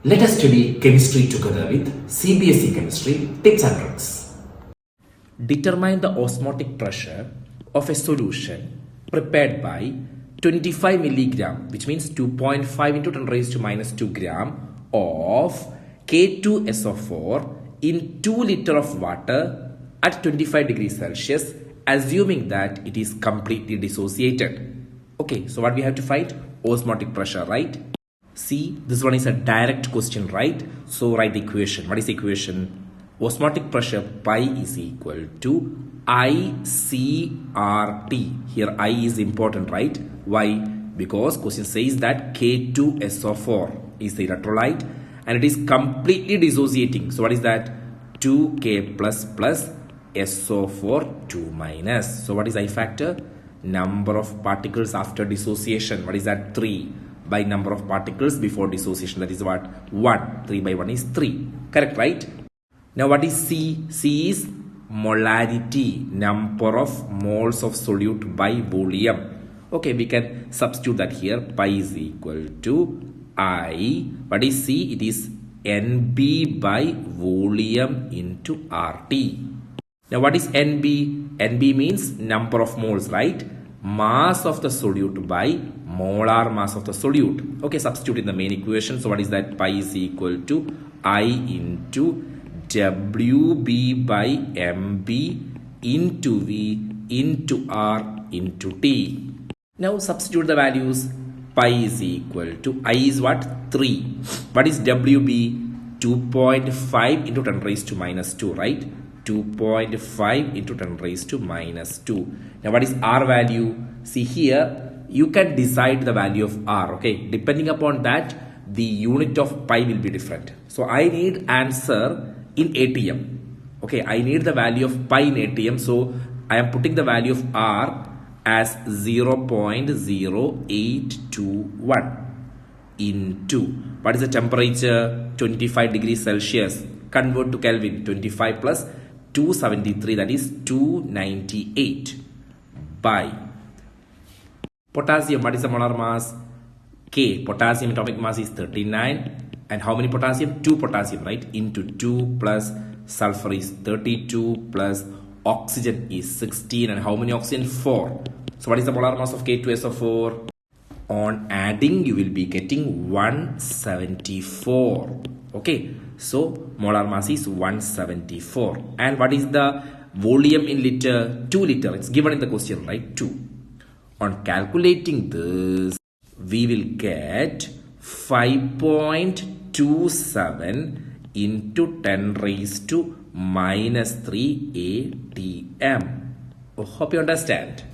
Let us study chemistry together with CBSE Chemistry tips and tricks. Determine the osmotic pressure of a solution prepared by 25 milligram, which means 2.5 into 10 raised to minus 2 gram of K2SO4 in 2 liter of water at 25 degrees Celsius, assuming that it is completely dissociated. Okay, so what we have to find? Osmotic pressure, right? See, this one is a direct question, right? So write the equation. What is the equation? Osmotic pressure pi is equal to ICRT. Here I is important, right? Why? Because question says that K2SO4 is the electrolyte and it is completely dissociating. So what is that? 2K plus SO4 2 minus. So what is I factor? Number of particles after dissociation. What is that? 3 by number of particles before dissociation. That is what? 1. 3 by 1 is 3. Correct, right? Now what is C? C is molarity, number of moles of solute by volume. Okay, we can substitute that here. Pi is equal to I. What is C? It is NB by volume into RT. Now what is NB? NB means number of moles, right? Mass of the solute by molar mass of the solute. Okay, substitute in the main equation. So what is that? Pi is equal to I into WB by MB into V into R into T. Now substitute the values. Pi is equal to I is what? 3. What is WB? 2.5 into 10 raised to minus 2, right? 2.5 into 10 raised to minus 2. Now what is R value? See here, you can decide the value of R, okay? Depending upon that, the unit of pi will be different. So I need answer in ATM. Okay, I need the value of pi in ATM. So I am putting the value of R as 0.0821 into, what is the temperature? 25 degrees Celsius. Convert to Kelvin. 25 plus 273, that is 298 by potassium. What is the molar mass? K. Potassium atomic mass is 39. And how many potassium? 2 potassium, right? Into 2 plus sulfur is 32 plus oxygen is 16. And how many oxygen? 4. So what is the molar mass of K2SO4? On adding, you will be getting 174. Okay, so molar mass is 174. And what is the volume in liter? 2 liter. It's given in the question, right? 2. On calculating this, we will get 5.27 into 10 raised to minus 3 atm. Hope you understand.